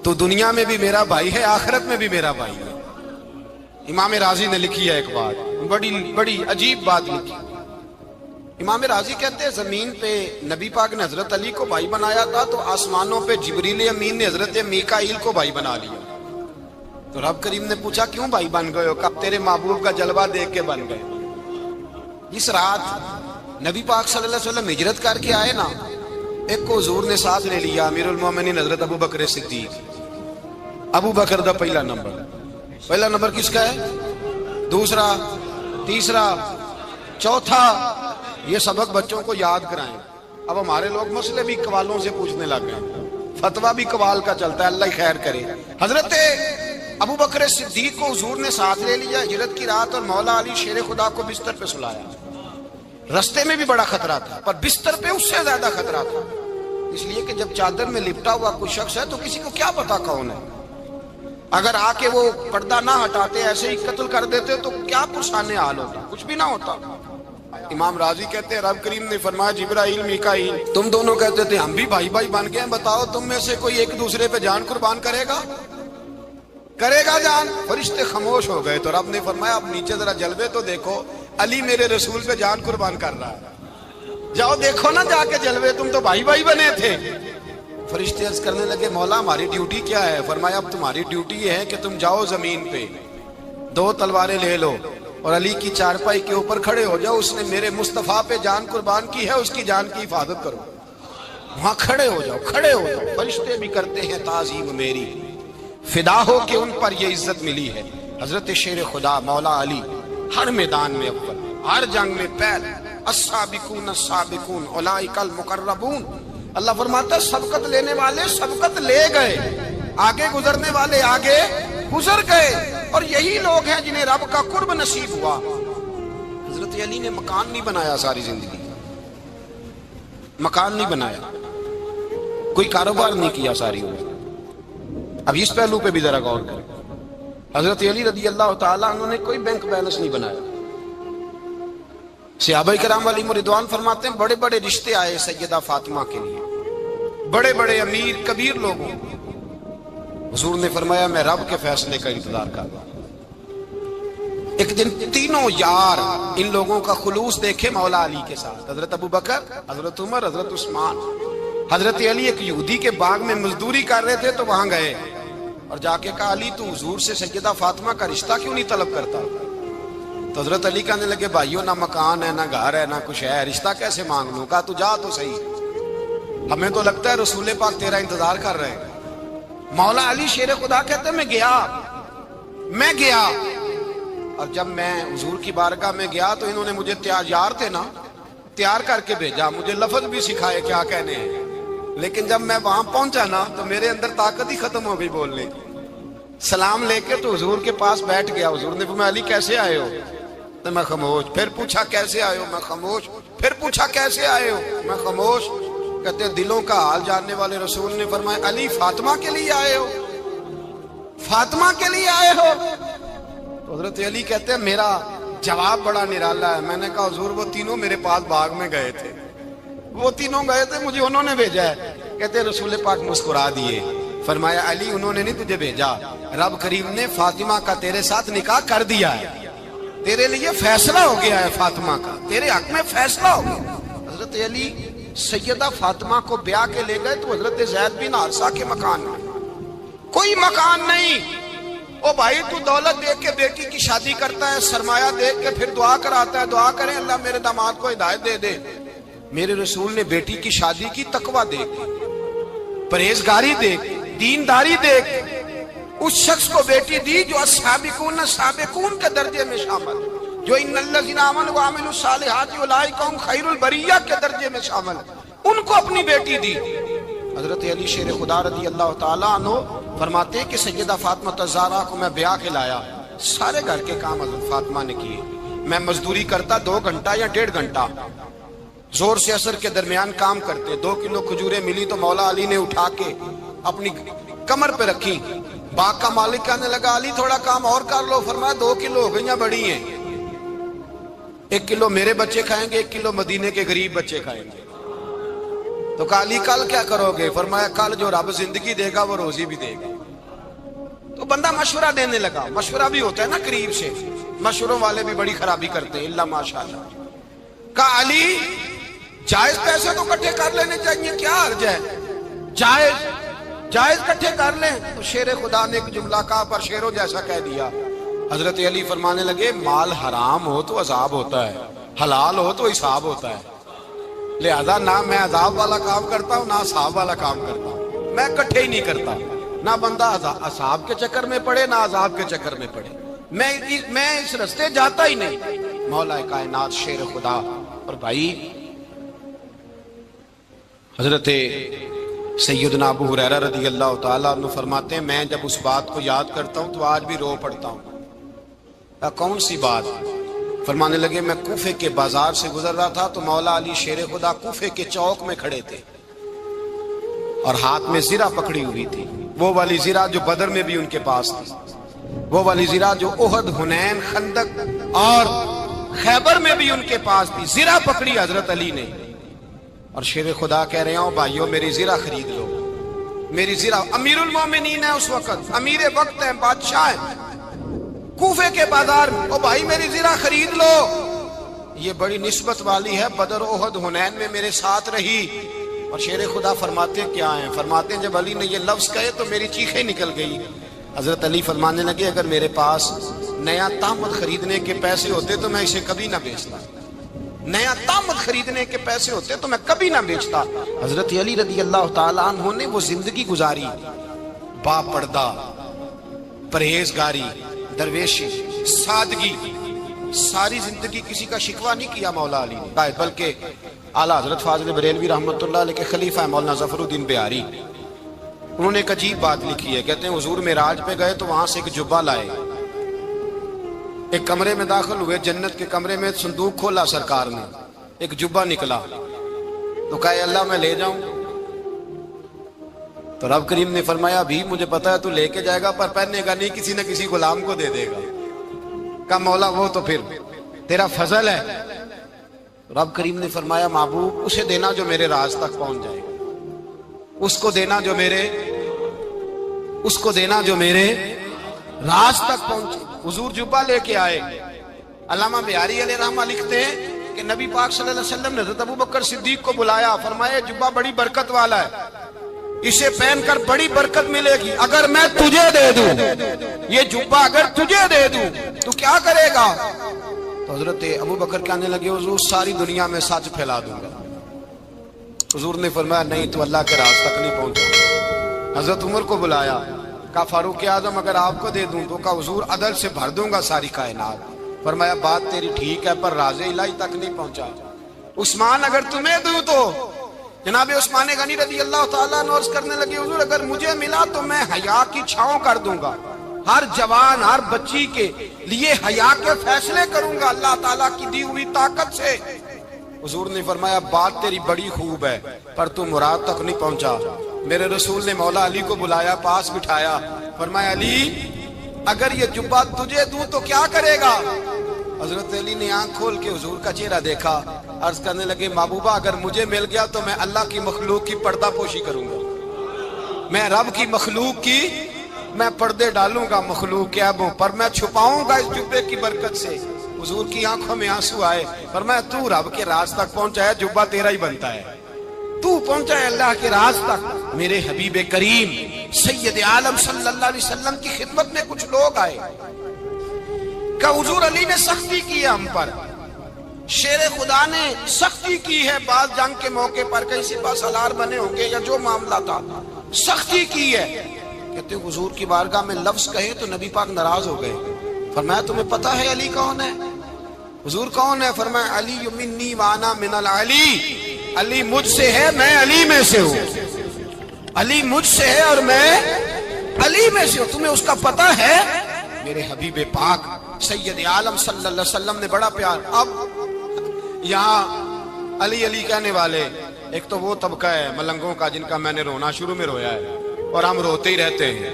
تو دنیا میں بھی میرا بھائی ہے، آخرت میں بھی میرا بھائی ہے۔ امام راضی نے لکھی ہے ایک بات، بڑی عجیب بات لکھی۔ امام راضی کہتے ہیں زمین پہ نبی پاک نے حضرت علی کو بھائی بنایا تھا تو آسمانوں پہ جبریل امین نے حضرت میکائیل کو بھائی بنا لیا۔ تو رب کریم نے پوچھا کیوں بھائی بن گئے ہو؟ کہا تیرے محبوب کا جلوہ دیکھ کے بن گئے۔ اس رات نبی پاک صلی اللہ علیہ وسلم ہجرت کر کے آئے نا، ایک کو حضور نے ساتھ لے لیا، امیر المومنین حضرت ابو بکر صدیق۔ ابو بکر دا پہلا نمبر کس کا ہے؟ دوسرا، تیسرا، چوتھا۔ یہ سبق بچوں کو یاد کرائیں۔ اب ہمارے لوگ مسئلے بھی قوالوں سے پوچھنے لگ گئے، فتویٰ بھی قوال کا چلتا ہے، اللہ خیر کرے۔ حضرت ابو بکر صدیق کو حضور نے ساتھ لے لیا ہجرت کی رات، اور مولا علی شیر خدا کو بستر پہ سلایا۔ رستے میں بھی بڑا خطرہ تھا پر بستر پہ اس سے زیادہ خطرہ تھا، اس لیے کہ جب چادر میں لپٹا ہوا کوئی شخص ہے تو کسی کو کیا پتا کون ہے، اگر آ کے وہ پردہ نہ ہٹاتے ایسے ہی قتل کر دیتے تو کیا پرسانے حال ہوتا، کچھ بھی نہ ہوتا۔ امام راضی کہتے ہیں رب کریم نے فرمایا جبرائیل میکائیل تم دونوں کہتے تھے ہم بھی بھائی بھائی بن گئے ہیں، بتاؤ تم میں سے کوئی ایک دوسرے پہ جان قربان کرے گا؟ کرے گا جان؟ فرشتے خاموش ہو گئے تو رب نے فرمایا اب نیچے ذرا جلوے تو دیکھو، علی میرے رسول پہ جان قربان کر رہا ہے، جاؤ دیکھو نا جا کے جلوے، تم تو بھائی بھائی بنے تھے۔ فرشتے عرض کرنے لگے مولا ہماری ڈیوٹی کیا ہے؟ فرمایا اب تمہاری ڈیوٹی یہ ہے کہ تم جاؤ زمین پہ، 2 تلواریں لے لو اور علی کی چارپائی کے اوپر کھڑے ہو جاؤ، اس نے میرے مصطفیٰ پہ جان قربان کی ہے، اس کی جان کی حفاظت کرو۔ وہاں کھڑے ہو جاؤ، کھڑے ہو جاؤ۔ فرشتے بھی کرتے ہیں تعظیم میری، فدا ہو کہ ان پر یہ عزت ملی ہے۔ حضرت شیر خدا مولا علی ہر میدان میں اول، ہر جنگ میں پہل، السابقون السابقون اولئک المقربون۔ اللہ فرماتا ہے سبقت لینے والے سبقت لے گئے، آگے گزرنے والے آگے گزر گئے، اور یہی لوگ ہیں جنہیں رب کا قرب نصیب ہوا۔ حضرت علی نے مکان نہیں بنایا، ساری زندگی مکان نہیں بنایا، کوئی کاروبار نہیں کیا ساری عمر۔ اب اس پہلو پہ بھی ذرا غور کریں، حضرت علی رضی اللہ تعالیٰ انہوں نے کوئی بینک بیلنس نہیں بنایا۔ صحابہ کرام علیہم رضوان فرماتے ہیں بڑے بڑے رشتے آئے سیدہ فاطمہ کے لیے، بڑے بڑے امیر کبیر لوگوں، حضور نے فرمایا میں رب کے فیصلے کا انتظار کر رہا ہوں۔ ایک دن تینوں یار ان لوگوں کا خلوص دیکھے مولا علی کے ساتھ، حضرت ابو بکر، حضرت عمر، حضرت عثمان۔ حضرت علی ایک یہودی کے باغ میں مزدوری کر رہے تھے تو وہاں گئے اور جا کے کہا علی تو حضور سے سیدہ فاطمہ کا رشتہ کیوں نہیں طلب کرتا؟ تو حضرت علی کہنے لگے بھائیو نہ مکان ہے، نہ گھر ہے، نہ کچھ ہے، رشتہ کیسے مانگ لوں؟ کہا تو جا تو صحیح، ہمیں تو لگتا ہے رسول پاک تیرا انتظار کر رہے ہیں۔ مولا علی شیر خدا کہتے ہیں میں گیا اور جب میں حضور کی بارگاہ میں گیا تو انہوں نے مجھے یار تھے نا، تیار کر کے بھیجا، مجھے لفظ بھی سکھائے کیا کہنے ہیں، لیکن جب میں وہاں پہنچا نا تو میرے اندر طاقت ہی ختم ہو گئی بولنے کی۔ سلام لے کے تو حضور کے پاس بیٹھ گیا، حضور نے فرمایا علی کیسے آئے ہو؟ تو میں خاموش، پھر پوچھا کیسے آئے ہو؟ میں خاموش، پھر پوچھا کیسے آئے ہو؟ میں خاموش۔ کہتے ہیں دلوں کا حال جاننے والے رسول نے فرمایا علی فاطمہ کے لیے آئے ہو؟ فاطمہ کے لیے آئے ہو؟ تو حضرت علی کہتے ہیں میرا جواب بڑا نرالا ہے۔ میں نے کہا حضور وہ تینوں میرے پاس باغ میں گئے تھے، وہ تینوں گئے تھے، مجھے انہوں نے بھیجا ہے۔ کہتے ہیں رسول پاک مسکرا دیے، فرمایا علی انہوں نے نہیں تجھے بھیجا، رب کریم نے فاطمہ کا تیرے ساتھ نکاح کر دیا ہے، تیرے لیے فیصلہ ہو گیا ہے، فاطمہ کا تیرے حق میں فیصلہ ہو گیا۔ حضرت علی سیدہ فاطمہ کو بیاہ کے لے گئے تو حضرت زید بن حارثہ کے مکان میں، کوئی مکان نہیں۔ او بھائی تو دولت دیکھ کے بیٹی کی شادی کرتا ہے، سرمایہ دیکھ کے پھر دعا کراتا ہے، دعا کریں اللہ میرے داماد کو ہدایت دے دے۔ میرے رسول نے بیٹی کی شادی کی تقوی دیکھ، پرہیزگاری دیکھ، دینداری دیکھ، اس شخص کو بیٹی دی جو السابقون السابقون کے درجے میں شامل، جو ان الذین آمنوا وعملوا الصالحات اولئک هم خیر البریہ کے درجے میں شامل، ان کو اپنی بیٹی دی۔ حضرت علی شیر خدا رضی اللہ تعالیٰ عنہ فرماتے کہ سیدہ فاطمہ الزہرا کو میں بیاہ کے لایا، سارے گھر کے کام حضرت فاطمہ نے کیے، میں مزدوری کرتا 2 گھنٹہ یا 1.5 گھنٹہ، زور سے عصر کے درمیان کام کرتے، 2 کلو کھجوریں ملی تو مولا علی نے اٹھا کے اپنی کمر پہ رکھی۔ باغ کا مالک کہنے لگا علی تھوڑا کام اور کر لو، فرمایا 2 کلو ہو گئیں بڑی ہیں، 1 کلو میرے بچے کھائیں گے، 1 کلو مدینے کے غریب بچے کھائیں گے۔ تو کہا علی کل کیا کرو گے؟ فرمایا کل جو رب زندگی دے گا وہ روزی بھی دے گا۔ تو بندہ مشورہ دینے لگا، مشورہ بھی ہوتا ہے نا قریب سے، مشوروں والے بھی بڑی خرابی کرتے ہیں اللہ ماشاءاللہ۔ کہا علی جائز پیسے تو کٹھے کر لینے چاہیے، کیا حرج ہے، جائز کٹھے کر لیں۔ تو شیر خدا نے ایک جملہ کہا پر شیروں جیسا کہہ دیا۔ حضرت علی فرمانے لگے مال حرام ہو تو عذاب ہوتا ہے، حلال ہو تو حساب ہوتا ہے، لہذا نہ میں عذاب والا کام کرتا ہوں نہ حساب والا کام کرتا ہوں، میں کٹھے ہی نہیں کرتا، نہ بندہ حساب کے چکر میں پڑے نہ عذاب کے چکر میں پڑے، میں اس رستے جاتا ہی نہیں۔ مولا کائنات شیر خدا۔ اور بھائی حضرت سیدنا ابو ہریرہ رضی اللہ تعالیٰ عنہ فرماتے ہیں میں جب اس بات کو یاد کرتا ہوں تو آج بھی رو پڑتا ہوں۔ کون سی بات؟ فرمانے لگے میں کوفے کے بازار سے گزر رہا تھا تو مولا علی شیر خدا کوفے کے چوک میں کھڑے تھے اور ہاتھ میں زرہ پکڑی ہوئی تھی، وہ والی زرہ جو بدر میں بھی ان کے پاس تھی، وہ والی زرہ جو احد، حنین، خندق اور خیبر میں بھی ان کے پاس تھی، زرہ پکڑی حضرت علی نے اور شیر خدا کہہ رہے ہوں بھائیو میری زرہ خرید لو، میری زرہ امیر المومنین ہے اس وقت، امیر وقت ہے، بادشاہ ہے کوفے کے بازار میں، او بھائی میری زرہ خرید لو. یہ بڑی نسبت والی ہے، بدر احد حنین میں میرے ساتھ رہی. اور شیر خدا فرماتے کیا ہیں؟ فرماتے ہیں جب علی نے یہ لفظ کہے تو میری چیخیں نکل گئی. حضرت علی فرمانے لگے اگر میرے پاس نیا طامت خریدنے کے پیسے ہوتے تو میں اسے کبھی نہ بیچتا، نیا طامت خریدنے کے پیسے ہوتے تو میں کبھی نہ بیچتا. حضرت علی رضی اللہ تعالیٰ عنہ نے وہ زندگی گزاری، با پردہ، پرہیزگاری، درویشی، سادگی، ساری زندگی کسی کا شکوہ نہیں کیا مولا علی نے، بلکہ اعلیٰ حضرت فاضل بریلوی رحمۃ اللہ علیہ کے خلیفہ مولانا ظفر الدین بہاری، انہوں نے ایک عجیب بات لکھی ہے. کہتے ہیں حضور معراج پہ گئے تو وہاں سے ایک جبہ لائے، ایک کمرے میں داخل ہوئے، جنت کے کمرے میں صندوق کھولا سرکار نے، ایک جبہ نکلا تو کہا اللہ میں لے جاؤں؟ تو رب کریم نے فرمایا بھی مجھے پتا ہے تو لے کے جائے گا پر پہننے گا نہیں، کسی نہ کسی غلام کو دے دے گا. کہا مولا وہ تو پھر تیرا فضل ہے. رب کریم نے فرمایا محبوب اسے دینا جو میرے راز تک پہنچ جائے، اس کو دینا جو میرے راز تک پہنچے. حضور جبہ لے کے آئے. علامہ بہاری علیہ رحمہ لکھتے ہیں کہ نبی پاک صلی اللہ علیہ وسلم نے حضرت ابوبکر صدیق کو بلایا، فرمایا جبہ بڑی برکت والا ہے، اسے پہن کر بڑی برکت ملے گی، اگر میں تجھے دے دوں، یہ جبہ اگر تجھے دے دوں تو کیا کرے گا؟ تو حضرت ابوبکر کہنے لگے حضور ساری دنیا میں سچ پھیلا دوں گا. حضور نے فرمایا نہیں تو اللہ کے راز تک نہیں پہنچے. حضرت عمر کو بلایا، کہا فاروق اعظم اگر آپ کو دے دوں تو کہا حضور عدل سے بھر دوں گا ساری کائنات. فرمایا بات تیری ٹھیک ہے پر راز الہی تک نہیں پہنچا. عثمان اگر تمہیں دوں تو جناب عثمان غنی رضی اللہ تعالیٰ عنہ عرض کرنے لگے حضور اگر مجھے ملا تو میں حیا کی چھاؤں کر دوں گا، ہر جوان ہر بچی کے لیے حیا کے فیصلے کروں گا اللہ تعالیٰ کی دی ہوئی طاقت سے. حضور نے فرمایا بات تیری بڑی خوب ہے پر تو مراد تک نہیں پہنچا. میرے رسول نے مولا علی کو بلایا، پاس بٹھایا، فرمایا علی اگر یہ جبہ تجھے دوں تو کیا کرے گا؟ حضرت علی نے آنکھ کھول کے حضور کا چہرہ دیکھا، عرض کرنے لگے محبوبہ اگر مجھے مل گیا تو میں اللہ کی مخلوق کی پردہ پوشی کروں گا، میں رب کی مخلوق کی میں پردے ڈالوں گا مخلوق کے عیبوں پر، میں چھپاؤں گا اس جبے کی برکت سے. حضور کی آنکھوں میں آنسو آئے، فرمایا تو رب کے راز تک پہنچا ہے، جبہ تیرا ہی بنتا ہے، تو پہنچا ہے اللہ کے راز تک. میرے حبیب کریم سید عالم صلی اللہ علیہ وسلم کی خدمت میں کچھ لوگ آئے کہ حضور علی نے سختی کی ہے ہم پر، شیر خدا نے سختی کی ہے، بعض جنگ کے موقع پر کہیں سپاہ سالار بنے ہوں گے یا جو معاملہ تھا سختی کی ہے. کہتے ہیں حضور کی بارگاہ میں لفظ کہے تو نبی پاک ناراض ہو گئے. فرمایا تمہیں پتا ہے علی کون ہے؟ حضور کون ہے؟ فرمایا علی منی وانا من العلی، علی مجھ سے ہے میں علی میں سے ہوں، علی مجھ سے ہے اور میں علی میں سے ہوں، تمہیں اس کا پتہ ہے؟ میرے حبیب پاک سید عالم صلی اللہ علیہ وسلم نے بڑا پیار. اب یہاں علی علی کہنے والے ایک تو وہ طبقہ ہے ملنگوں کا جن کا میں نے رونا شروع میں رویا ہے اور ہم روتے ہی رہتے ہیں،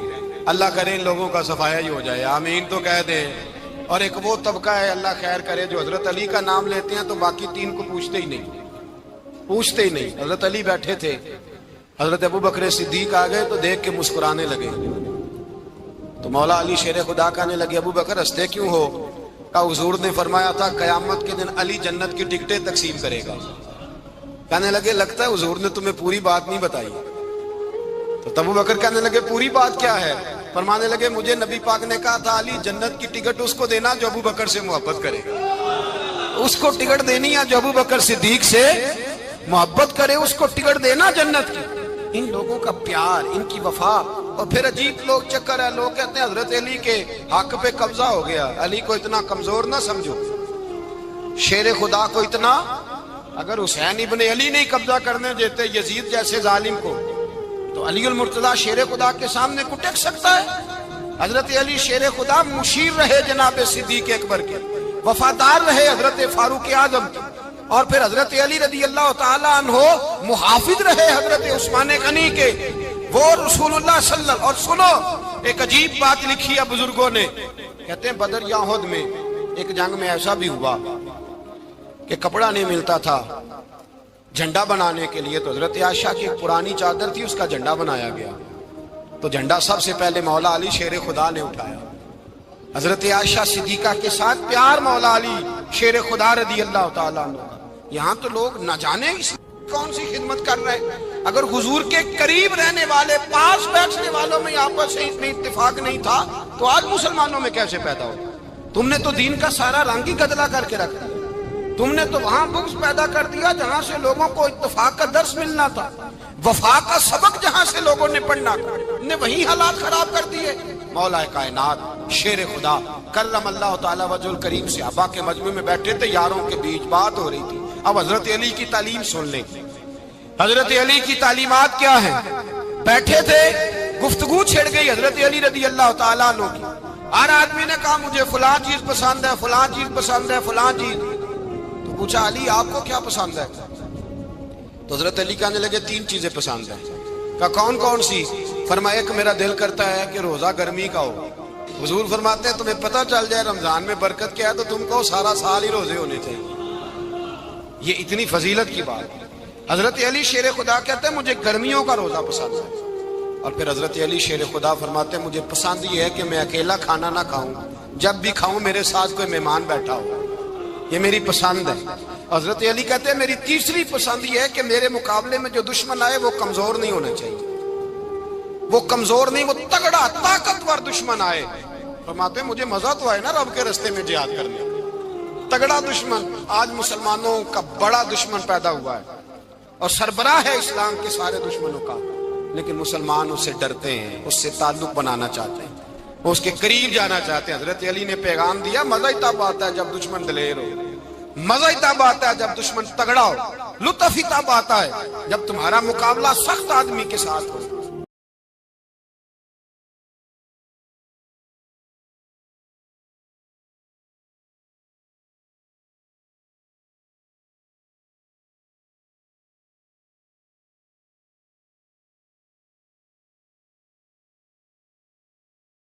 اللہ کرے ان لوگوں کا صفایا ہی ہو جائے، آمین تو کہہ دیں. اور ایک وہ طبقہ ہے اللہ خیر کرے جو حضرت علی کا نام لیتے ہیں تو باقی تین کو پوچھتے ہی نہیں. حضرت علی بیٹھے تھے، حضرت ابوبکر صدیق آ گئے تو دیکھ کے مسکرانے لگے. تو مولا علی شیر خدا کہنے لگے ابوبکر ہنستے کیوں ہو؟ کہا حضور نے فرمایا تھا قیامت کے دن علی جنت کی ٹکٹیں تقسیم کرے گا. کہنے لگے لگتا ہے حضور نے تمہیں پوری بات نہیں بتائی. تو ابوبکر کہنے لگے پوری بات کیا ہے؟ فرمانے لگے مجھے نبی پاک نے کہا تھا علی جنت کی ٹکٹ اس کو دینا جو ابوبکر سے محبت کرے گا، اس کو ٹکٹ دینی ہے جو ابوبکر صدیق سے محبت کرے، اس کو ٹکٹ دینا جنت کی. ان لوگوں کا پیار، ان کی وفا. اور پھر عجیب لوگ چکر ہے، لوگ کہتے ہیں حضرت علی کے حق پہ قبضہ ہو گیا. علی کو اتنا کمزور نہ سمجھو، شیر خدا کو اتنا، اگر حسین ابن علی نہیں قبضہ کرنے دیتے یزید جیسے ظالم کو تو علی المرتضیٰ شیر خدا کے سامنے کو ٹک سکتا ہے؟ حضرت علی شیر خدا مشیر رہے جناب صدیق اکبر کے، وفادار رہے حضرت فاروق اعظم کے، اور پھر حضرت علی رضی اللہ تعالیٰ عنہ محافظ رہے حضرت عثمان غنی کے، وہ رسول اللہ صلی اللہ علیہ وسلم. اور سنو ایک عجیب بات لکھی ہے بزرگوں نے، کہتے ہیں بدر یا احد میں ایک جنگ میں ایسا بھی ہوا کہ کپڑا نہیں ملتا تھا جھنڈا بنانے کے لیے، تو حضرت عائشہ کی ایک پرانی چادر تھی اس کا جھنڈا بنایا گیا. تو جھنڈا سب سے پہلے مولا علی شیر خدا نے اٹھایا. حضرت عائشہ صدیقہ کے ساتھ پیار مولا علی شیر خدا رضی اللہ تعالیٰ عنہ. یہاں تو لوگ نہ جانے کون سی خدمت کر رہے ہیں. اگر حضور کے قریب رہنے والے پاس بیٹھنے والوں میں آپس سے اتنے اتفاق نہیں تھا تو آج مسلمانوں میں کیسے پیدا ہو؟ تم نے تو دین کا سارا رنگ ہی گدلا کر کے رکھ دیا. تم نے تو وہاں بغض پیدا کر دیا جہاں سے لوگوں کو اتفاق کا درس ملنا تھا. وفا کا سبق جہاں سے لوگوں نے پڑھنا تھا نے وہی حالات خراب کر دیے. مولا کائنات شیر خدا کرم اللہ تعالی وجہ الکریم صحابہ کے مجمع میں بیٹھے تھے, یاروں کے بیچ بات ہو رہی تھی. اب حضرت علی کی تعلیم سن لیں. حضرت علی کی تعلیمات کیا ہیں؟ بیٹھے تھے, گفتگو چھڑ گئی حضرت علی رضی اللہ تعالیٰ عنہ کی. ہر آدمی نے کہا مجھے فلاں چیز پسند ہے, فلاں چیز پسند ہے, فلاں چیز. تو پوچھا علی آپ کو کیا پسند ہے؟ تو حضرت علی کہنے لگے 3 چیزیں پسند ہیں. کہا کون کون سی؟ فرمایا ایک میرا دل کرتا ہے کہ روزہ گرمی کا ہو. حضور فرماتے ہیں تمہیں پتہ چل جائے رمضان میں برکت کیا ہے تو تم کو سارا سال ہی روزے ہونے چاہیے. یہ اتنی فضیلت کی بات. حضرت علی شیر خدا کہتے ہیں مجھے گرمیوں کا روزہ پسند ہے. اور پھر حضرت علی شیر خدا فرماتے ہیں مجھے پسند یہ ہے کہ میں اکیلا کھانا نہ کھاؤں, جب بھی کھاؤں میرے ساتھ کوئی مہمان بیٹھا ہو. یہ میری پسند ہے. حضرت علی کہتے ہیں میری تیسری پسند یہ ہے کہ میرے مقابلے میں جو دشمن آئے وہ کمزور نہیں ہونا چاہیے. وہ کمزور نہیں, وہ تگڑا طاقتور دشمن آئے. فرماتے ہیں مجھے مزہ تو آئے نا رب کے رستے میں جہاد کرنے. تگڑا دشمن. آج مسلمانوں کا بڑا دشمن پیدا ہوا ہے اور سربراہ ہے اسلام کے سارے دشمنوں کا, لیکن مسلمان اس سے ڈرتے ہیں, اس سے تعلق بنانا چاہتے ہیں, وہ اس کے قریب جانا چاہتے ہیں. حضرت علی نے پیغام دیا مزہ ہی تب آتا ہے جب دشمن دلیر ہو, مزہ ہی تب آتا ہے جب دشمن تگڑا ہو, لطف ہی تب آتا ہے جب تمہارا مقابلہ سخت آدمی کے ساتھ ہو.